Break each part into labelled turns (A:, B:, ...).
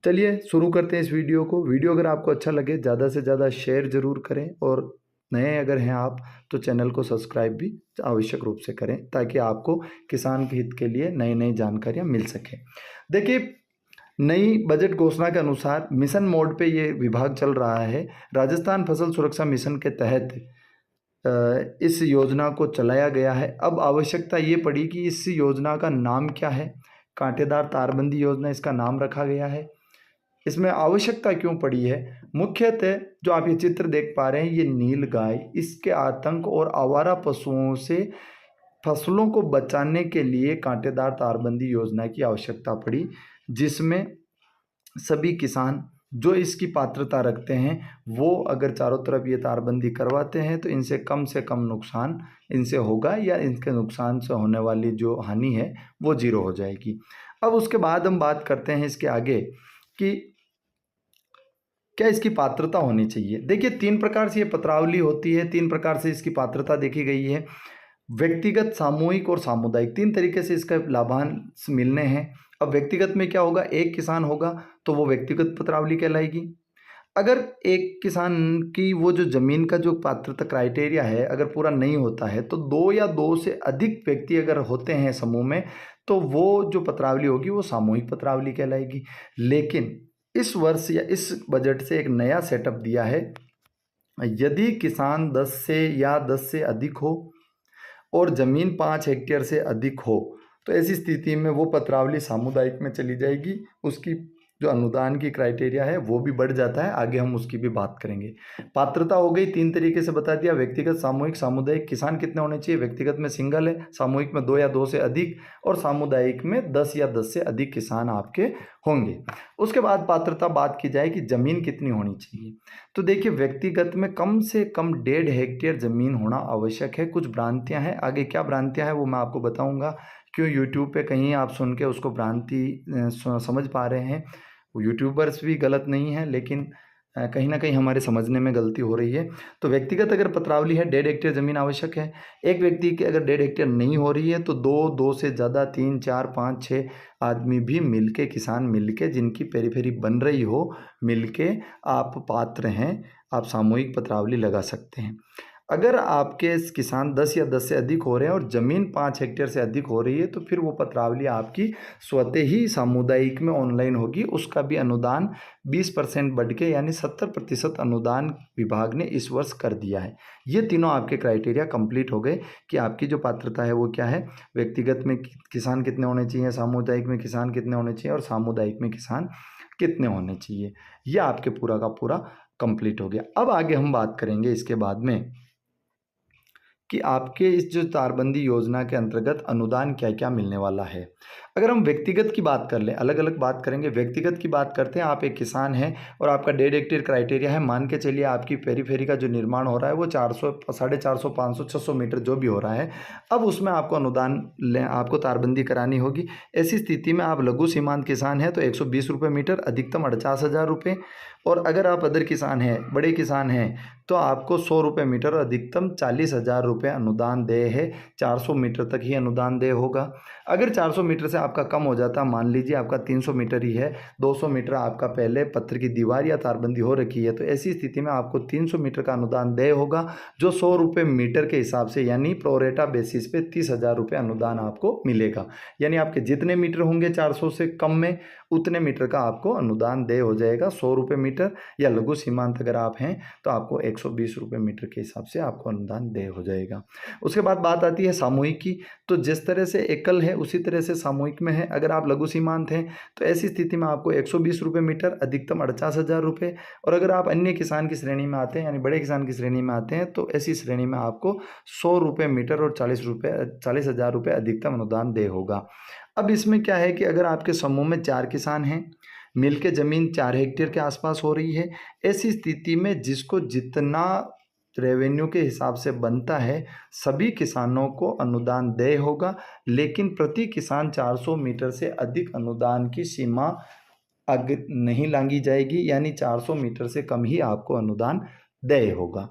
A: चलिए शुरू करते हैं इस वीडियो को। वीडियो अगर आपको अच्छा लगे ज़्यादा से ज़्यादा शेयर ज़रूर करें और नए अगर हैं आप तो चैनल को सब्सक्राइब भी आवश्यक रूप से करें ताकि आपको किसान के हित के लिए नई नई जानकारियां मिल सकें। देखिए, नई बजट घोषणा के अनुसार मिशन मोड पे ये विभाग चल रहा है। राजस्थान फसल सुरक्षा मिशन के तहत इस योजना को चलाया गया है। अब आवश्यकता ये पड़ी कि इस योजना का नाम क्या है। कांटेदार तारबंदी योजना इसका नाम रखा गया है। इसमें आवश्यकता क्यों पड़ी है? मुख्यतः जो आप ये चित्र देख पा रहे हैं, ये नील गाय, इसके आतंक और आवारा पशुओं से फसलों को बचाने के लिए कांटेदार तारबंदी योजना की आवश्यकता पड़ी, जिसमें सभी किसान जो इसकी पात्रता रखते हैं वो अगर चारों तरफ ये तारबंदी करवाते हैं तो इनसे कम नुकसान इनसे होगा या इनके नुकसान से होने वाली जो हानि है वो जीरो हो जाएगी। अब उसके बाद हम बात करते हैं इसके आगे कि क्या इसकी पात्रता होनी चाहिए। देखिए, 3 प्रकार से ये पत्रावली होती है, 3 प्रकार से इसकी पात्रता देखी गई है। व्यक्तिगत, सामूहिक और सामुदायिक, 3 तरीके से इसका लाभांश मिलने हैं। अब व्यक्तिगत में क्या होगा, एक किसान होगा तो वो व्यक्तिगत पत्रावली कहलाएगी। अगर एक किसान की वो जो ज़मीन का जो पात्रता क्राइटेरिया है अगर पूरा नहीं होता है तो 2 या 2 से अधिक व्यक्ति अगर होते हैं समूह में तो वो जो पत्रावली होगी वो सामूहिक पत्रावली कहलाएगी। लेकिन इस वर्ष या इस बजट से एक नया सेटअप दिया है। यदि किसान 10 से अधिक हो और ज़मीन 5 हेक्टेयर से अधिक हो तो ऐसी स्थिति में वो पत्रावली सामुदायिक में चली जाएगी। उसकी जो अनुदान की क्राइटेरिया है वो भी बढ़ जाता है, आगे हम उसकी भी बात करेंगे। पात्रता हो गई, 3 तरीके से बता दिया, व्यक्तिगत, सामूहिक, सामुदायिक। किसान कितने होने चाहिए? व्यक्तिगत में सिंगल है, सामूहिक में 2 या 2 से अधिक और सामुदायिक में 10 या 10 से अधिक किसान आपके होंगे। उसके बाद पात्रता बात की जाए कि ज़मीन कितनी होनी चाहिए। तो देखिए, व्यक्तिगत में कम से कम 1.5 हेक्टेयर ज़मीन होना आवश्यक है। कुछ भ्रांतियाँ हैं, आगे क्या भ्रांतियाँ हैं वो मैं आपको बताऊँगा। क्यों यूट्यूब पे कहीं आप सुन के उसको भ्रांति समझ पा रहे हैं। यूट्यूबर्स भी गलत नहीं है, लेकिन कहीं ना कहीं हमारे समझने में गलती हो रही है। तो व्यक्तिगत अगर पत्रावली है 1.5 हेक्टेयर ज़मीन आवश्यक है। एक व्यक्ति की अगर 1.5 हेक्टेयर नहीं हो रही है तो 2 से ज़्यादा 3, 4, 5, 6 आदमी भी मिलके, किसान मिलके, जिनकी पेरीफेरी बन रही हो, मिलके आप पात्र हैं, आप सामूहिक पत्रावली लगा सकते हैं। अगर आपके किसान 10 या 10 से अधिक हो रहे हैं और ज़मीन 5 हेक्टेयर से अधिक हो रही है तो फिर वो पत्रावली आपकी स्वतः ही सामुदायिक में ऑनलाइन होगी। उसका भी अनुदान 20% बढ़ के यानी 70% अनुदान विभाग ने इस वर्ष कर दिया है। ये तीनों आपके क्राइटेरिया कंप्लीट हो गए कि आपकी जो पात्रता है वो क्या है। व्यक्तिगत में किसान कितने होने चाहिए, सामुदायिक में किसान कितने होने चाहिए और सामुदायिक में किसान कितने होने चाहिए। ये आपके पूरा का पूरा कंप्लीट हो गया। अब आगे हम बात करेंगे इसके बाद में कि आपके इस जो तारबंदी योजना के अंतर्गत अनुदान क्या क्या मिलने वाला है। अगर हम व्यक्तिगत की बात कर लें, अलग अलग बात करेंगे। व्यक्तिगत की बात करते हैं, आप एक किसान हैं और आपका 1.5 हेक्टेयर क्राइटेरिया है। मान के चलिए आपकी पेरीफेरी का जो निर्माण हो रहा है वो 400, 450, 500, 600 मीटर जो भी हो रहा है। अब उसमें आपको अनुदान आपको तारबंदी करानी होगी। ऐसी स्थिति में आप लघु सीमांत किसान हैं तो 120 रुपये मीटर, अधिकतम 49,000 रुपये। और अगर आप अदर किसान हैं, बड़े किसान हैं, तो आपको 100 रुपये मीटर, अधिकतम 40,000 रुपये अनुदान देय है। 400 मीटर तक ही अनुदान देय होगा। अगर 400 मीटर से आपका कम हो जाता, मान लीजिए आपका 300 मीटर ही है, 200 मीटर आपका पहले पत्थर की दीवार या तारबंदी हो रखी है, तो ऐसी स्थिति में आपको 300 मीटर का अनुदान देय होगा, जो 100 रुपये मीटर के हिसाब से यानी प्रोरेटा बेसिस पे 30,000 रुपये अनुदान आपको मिलेगा। यानी आपके जितने मीटर होंगे 400 से कम में, उतने मीटर का आपको अनुदान देय हो जाएगा। 100 रुपये मीटर या लघु सीमांत अगर आप हैं तो आपको 120 रुपये मीटर के हिसाब से आपको अनुदान देय हो जाएगा। उसके बाद बात आती है सामूहिक की। तो जिस तरह से एकल है उसी तरह से सामूहिक में है। अगर आप लघु सीमांत हैं तो ऐसी स्थिति में आपको 120 रुपये मीटर, अधिकतम 48,000 रुपये। और अगर आप अन्य किसान की श्रेणी में आते हैं यानी बड़े किसान की श्रेणी में आते हैं तो ऐसी श्रेणी में आपको 100 रुपये मीटर और 40,000 रुपये अधिकतम अनुदान देय होगा। अब इसमें क्या है कि अगर आपके समूह में 4 किसान हैं, मिलके ज़मीन 4 हेक्टेयर के आसपास हो रही है, ऐसी स्थिति में जिसको जितना रेवेन्यू के हिसाब से बनता है सभी किसानों को अनुदान देय होगा। लेकिन प्रति किसान 400 मीटर से अधिक अनुदान की सीमा नहीं लांघी जाएगी, यानी 400 मीटर से कम ही आपको अनुदान देय होगा।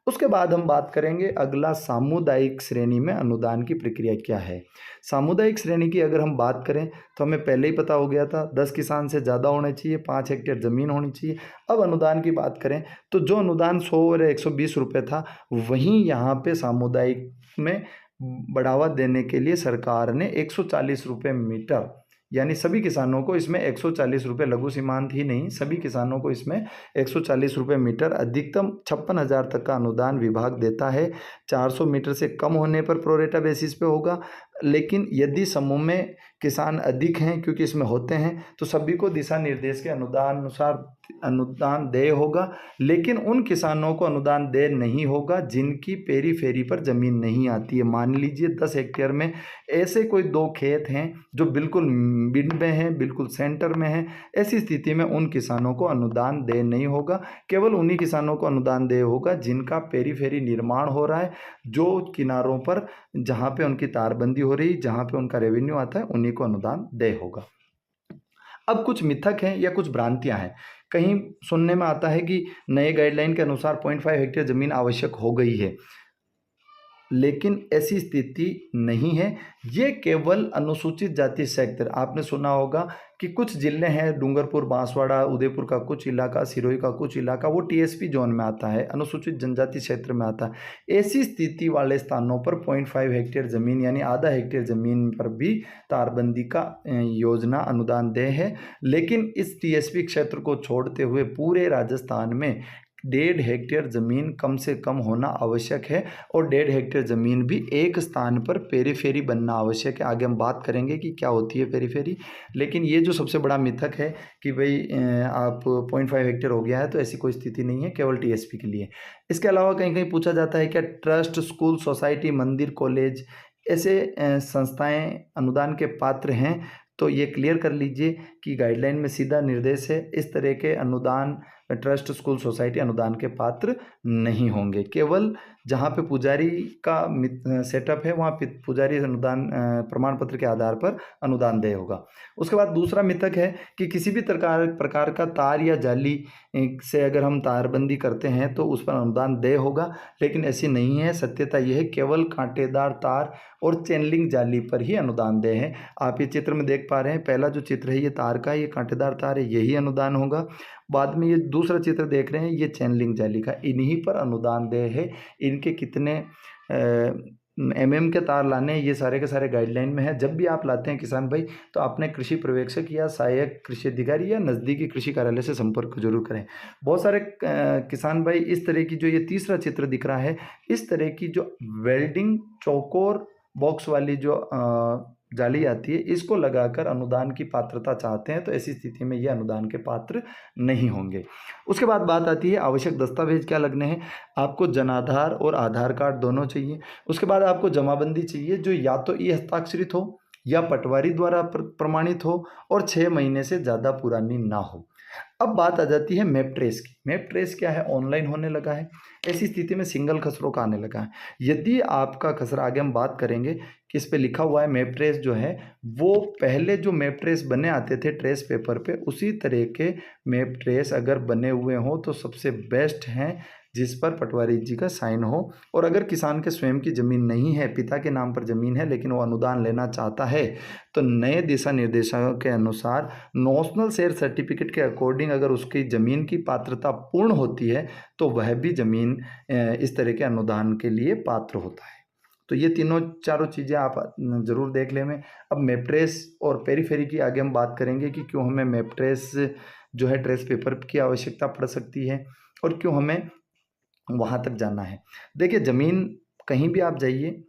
A: उसके बाद हम बात करेंगे अगला, सामुदायिक श्रेणी में अनुदान की प्रक्रिया क्या है। सामुदायिक श्रेणी की अगर हम बात करें तो हमें पहले ही पता हो गया था 10 किसान से ज़्यादा होने चाहिए, 5 हेक्टेयर ज़मीन होनी चाहिए। अब अनुदान की बात करें तो जो अनुदान 100 और 120 रुपये था, वहीं यहाँ पे सामुदायिक में बढ़ावा देने के लिए सरकार ने 140 रुपये मीटर, यानी सभी किसानों को इसमें 140 रुपये, लघु सीमांत ही नहीं सभी किसानों को इसमें 140 रुपये मीटर, अधिकतम 56,000 तक का अनुदान विभाग देता है। 400 मीटर से कम होने पर प्रोरेटा बेसिस पे होगा, लेकिन यदि समूह में किसान अधिक हैं, क्योंकि इसमें होते हैं, तो सभी को दिशा निर्देश के अनुसार अनुदान देय होगा। लेकिन उन किसानों को अनुदान देय नहीं होगा जिनकी पेरीफेरी पर ज़मीन नहीं आती है। मान लीजिए 10 हेक्टेयर में ऐसे कोई 2 खेत हैं जो बिल्कुल मिड में हैं, बिल्कुल सेंटर में हैं, ऐसी स्थिति में उन किसानों को अनुदान देय नहीं होगा। केवल उन्हीं किसानों को अनुदान देय होगा जिनका पेरीफेरी निर्माण हो रहा है, जो किनारों पर जहाँ पे उनकी तारबंदी हो रही, जहाँ पे उनका रेवेन्यू आता है, उन्हीं को अनुदान देय होगा। अब कुछ मिथक हैं या कुछ भ्रांतियां हैं। कहीं सुनने में आता है कि नए गाइडलाइन के अनुसार 0.5 हेक्टेयर ज़मीन आवश्यक हो गई है, लेकिन ऐसी स्थिति नहीं है। ये केवल अनुसूचित जाति सेक्टर, आपने सुना होगा कि कुछ जिले हैं, डूंगरपुर, बांसवाड़ा, उदयपुर का कुछ इलाका, सिरोही का कुछ इलाका, वो टीएसपी जोन में आता है, अनुसूचित जनजाति क्षेत्र में आता है। ऐसी स्थिति वाले स्थानों पर 0.5 हेक्टेयर ज़मीन यानी आधा हेक्टेयर ज़मीन पर भी तारबंदी का योजना अनुदान देय है। लेकिन इस टीएसपी क्षेत्र को छोड़ते हुए पूरे राजस्थान में 1.5 हेक्टेयर ज़मीन कम से कम होना आवश्यक है, और 1.5 हेक्टेयर ज़मीन भी एक स्थान पर पेरीफेरी बनना आवश्यक है। आगे हम बात करेंगे कि क्या होती है पेरीफेरी, लेकिन ये जो सबसे बड़ा मिथक है कि भाई आप 0.5 हेक्टेयर हो गया है, तो ऐसी कोई स्थिति नहीं है, केवल टीएसपी के लिए। इसके अलावा कहीं कहीं पूछा जाता है क्या ट्रस्ट, स्कूल, सोसाइटी, मंदिर, कॉलेज, ऐसे संस्थाएँ अनुदान के पात्र हैं? तो ये क्लियर कर लीजिए कि गाइडलाइन में सीधा निर्देश है, इस तरह के अनुदान ट्रस्ट, स्कूल, सोसाइटी अनुदान के पात्र नहीं होंगे। केवल जहाँ पे पुजारी का सेटअप है, वहाँ पुजारी अनुदान प्रमाण पत्र के आधार पर अनुदान देय होगा। उसके बाद दूसरा मिथक है कि किसी भी प्रकार का तार या जाली से अगर हम तारबंदी करते हैं तो उस पर अनुदान देय होगा, लेकिन ऐसी नहीं है। सत्यता यह है केवल कांटेदार तार और चैनलिंग जाली पर ही अनुदान देय है। आप ये चित्र में देख पा रहे हैं, पहला जो चित्र है ये तार का, ये कांटेदार तार है, यही अनुदान होगा। बाद में ये दूसरा चित्र देख रहे हैं, ये चैनलिंग जाली का, इन्हीं पर अनुदान देय है। इनके कितने के तार लाने, ये सारे के सारे गाइडलाइन में है। जब भी आप लाते हैं किसान भाई, तो अपने कृषि पर्यवेक्षक या सहायक कृषि अधिकारी या नज़दीकी कृषि कार्यालय से संपर्क जरूर करें। बहुत सारे किसान भाई इस तरह की, जो ये तीसरा चित्र दिख रहा है, इस तरह की जो वेल्डिंग चौकोर बॉक्स वाली जो जाली आती है, इसको लगाकर अनुदान की पात्रता चाहते हैं, तो ऐसी स्थिति में ये अनुदान के पात्र नहीं होंगे। उसके बाद बात आती है आवश्यक दस्तावेज क्या लगने हैं। आपको जनाधार और आधार कार्ड दोनों चाहिए। उसके बाद आपको जमाबंदी चाहिए, जो या तो ई हस्ताक्षरित हो या पटवारी द्वारा प्रमाणित हो और 6 महीने से ज़्यादा पुरानी ना हो। अब बात आ जाती है मैप ट्रेस की। मैप ट्रेस क्या है, ऑनलाइन होने लगा है। ऐसी स्थिति में सिंगल खसरों का आने लगा है। यदि आपका खसरा, आगे हम बात करेंगे कि इस पे लिखा हुआ है मैप ट्रेस जो है, वो पहले जो मैप ट्रेस बने आते थे ट्रेस पेपर पे, उसी तरह के मैप ट्रेस अगर बने हुए हों तो सबसे बेस्ट हैं, जिस पर पटवारी जी का साइन हो। और अगर किसान के स्वयं की ज़मीन नहीं है, पिता के नाम पर ज़मीन है, लेकिन वो अनुदान लेना चाहता है, तो नए दिशा निर्देशों के अनुसार नेशनल शेयर सर्टिफिकेट के अकॉर्डिंग अगर उसकी ज़मीन की पात्रता पूर्ण होती है, तो वह भी ज़मीन इस तरह के अनुदान के लिए पात्र होता है। तो ये तीनों चारों चीज़ें आप ज़रूर देख लें। अब मैप ट्रेस और पेरीफेरी की आगे हम बात करेंगे कि क्यों हमें मैप ट्रेस जो है ट्रेस पेपर की आवश्यकता पड़ सकती है और क्यों हमें वहाँ तक जाना है। देखिए, ज़मीन कहीं भी आप जाइए,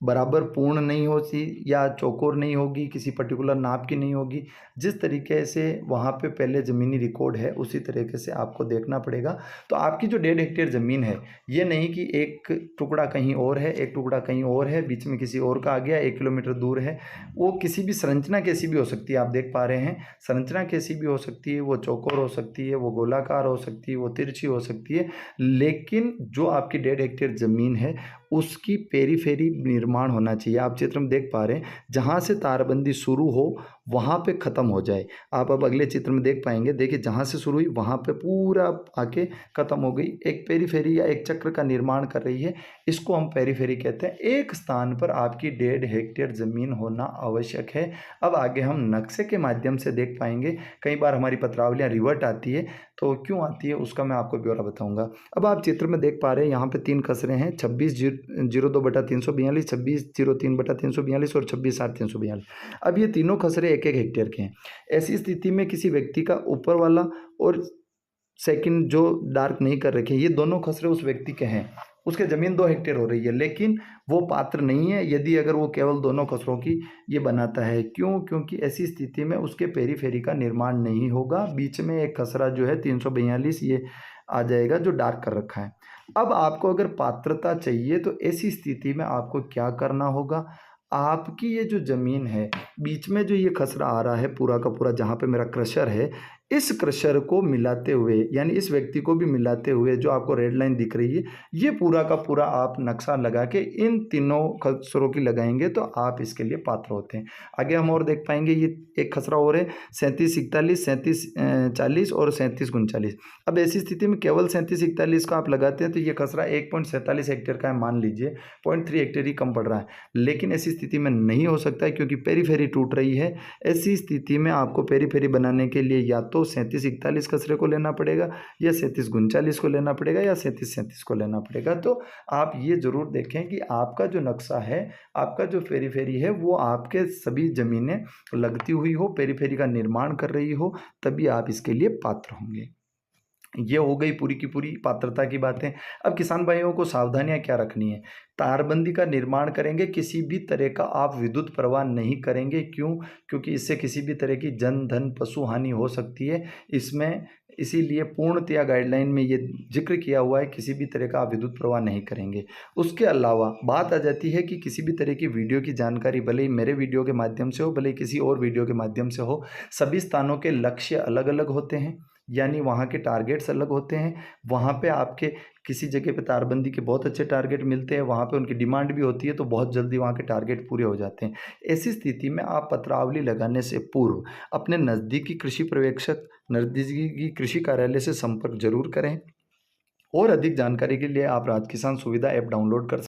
A: बराबर पूर्ण नहीं होती या चौकोर नहीं होगी, किसी पर्टिकुलर नाप की नहीं होगी। जिस तरीके से वहाँ पे पहले ज़मीनी रिकॉर्ड है, उसी तरीके से आपको देखना पड़ेगा। तो आपकी जो 1.5 हेक्टेयर ज़मीन है, ये नहीं कि एक टुकड़ा कहीं और है, एक टुकड़ा कहीं और है, बीच में किसी और का आ गया, 1 किलोमीटर दूर है। वो किसी भी संरचना कैसी भी हो सकती है, आप देख पा रहे हैं, संरचना कैसी भी हो सकती है, वो चौकोर हो सकती है, वो गोलाकार हो सकती है, वो तिरछी हो सकती है, लेकिन जो आपकी 1.5 हेक्टेयर ज़मीन है उसकी पेरीफेरी निर्माण होना चाहिए। आप चित्र में देख पा रहे हैं, जहाँ से तारबंदी शुरू हो वहाँ पे ख़त्म हो जाए। आप अब अगले चित्र में देख पाएंगे, देखिए जहाँ से शुरू हुई वहाँ पे पूरा आके ख़त्म हो गई, एक पेरीफेरी या एक चक्र का निर्माण कर रही है, इसको हम पेरीफेरी कहते हैं। एक स्थान पर आपकी 1.5 हेक्टेयर ज़मीन होना आवश्यक है। अब आगे हम नक्शे के माध्यम से देख पाएंगे। कई बार हमारी पत्रावलियाँ रिवर्ट आती है, तो क्यों आती है उसका मैं आपको ब्यौरा बताऊंगा। अब आप चित्र में देख पा रहे हैं यहाँ पे 3 खसरे हैं, 2602/342, 2603/342 और 2660/342। अब ये तीनों खसरे 1-1 हेक्टेयर के हैं। ऐसी स्थिति में किसी व्यक्ति का ऊपर वाला और सेकंड जो डार्क नहीं कर रखे, ये दोनों खसरे उस व्यक्ति के हैं, उसके ज़मीन 2 हेक्टेयर हो रही है, लेकिन वो पात्र नहीं है यदि अगर वो केवल दोनों खसरों की ये बनाता है। क्यों? क्योंकि ऐसी स्थिति में उसके पेरीफेरी का निर्माण नहीं होगा। बीच में एक खसरा जो है 342 ये आ जाएगा जो डार्क कर रखा है। अब आपको अगर पात्रता चाहिए तो ऐसी स्थिति में आपको क्या करना होगा, आपकी ये जो ज़मीन है, बीच में जो ये खसरा आ रहा है पूरा का पूरा, जहाँ पे मेरा क्रशर है, इस क्रशर को मिलाते हुए, यानी इस व्यक्ति को भी मिलाते हुए जो आपको रेड लाइन दिख रही है, ये पूरा का पूरा आप नक्शा लगा के इन तीनों खसरों की लगाएंगे तो आप इसके लिए पात्र होते हैं। आगे हम और देख पाएंगे, ये एक खसरा और है 3741, 3740 और 3739। अब ऐसी स्थिति में केवल 3741 का आप लगाते हैं तो ये खसरा 1.47 हेक्टेयर का है, मान लीजिए 0.3 हेक्टेयर ही कम पड़ रहा है, लेकिन ऐसी स्थिति में नहीं हो सकता है क्योंकि पेरीफेरी टूट रही है। ऐसी स्थिति में आपको पेरीफेरी बनाने के लिए या तो 3741 खसरे को लेना पड़ेगा, या 3739 को लेना पड़ेगा, या 3737 को लेना पड़ेगा। तो आप ये जरूर देखें कि आपका जो नक्शा है, आपका जो पेरीफेरी है, वो आपके सभी जमीनें लगती हुई हो, पेरीफेरी का निर्माण कर रही हो, तभी आप इसके लिए पात्र होंगे। ये हो गई पूरी की पूरी पात्रता की बातें। अब किसान भाइयों को सावधानियां क्या रखनी है। तारबंदी का निर्माण करेंगे, किसी भी तरह का आप विद्युत प्रवाह नहीं करेंगे। क्यों? क्योंकि इससे किसी भी तरह की जन धन पशु हानि हो सकती है इसमें, इसीलिए पूर्णतया गाइडलाइन में ये जिक्र किया हुआ है, किसी भी तरह का आप विद्युत प्रवाह नहीं करेंगे। उसके अलावा बात आ जाती है कि किसी भी तरह की वीडियो की जानकारी, भले ही मेरे वीडियो के माध्यम से हो, भले ही किसी और वीडियो के माध्यम से हो, सभी स्थानों के लक्ष्य अलग अलग होते हैं, यानी वहाँ के टारगेट्स अलग होते हैं। वहाँ पे आपके किसी जगह पे तारबंदी के बहुत अच्छे टारगेट मिलते हैं, वहाँ पे उनकी डिमांड भी होती है, तो बहुत जल्दी वहाँ के टारगेट पूरे हो जाते हैं। ऐसी स्थिति में आप पत्रावली लगाने से पूर्व अपने नज़दीकी कृषि पर्यवेक्षक, नज़दीकी कृषि कार्यालय से संपर्क जरूर करें। और अधिक जानकारी के लिए आप राज किसान सुविधा ऐप डाउनलोड कर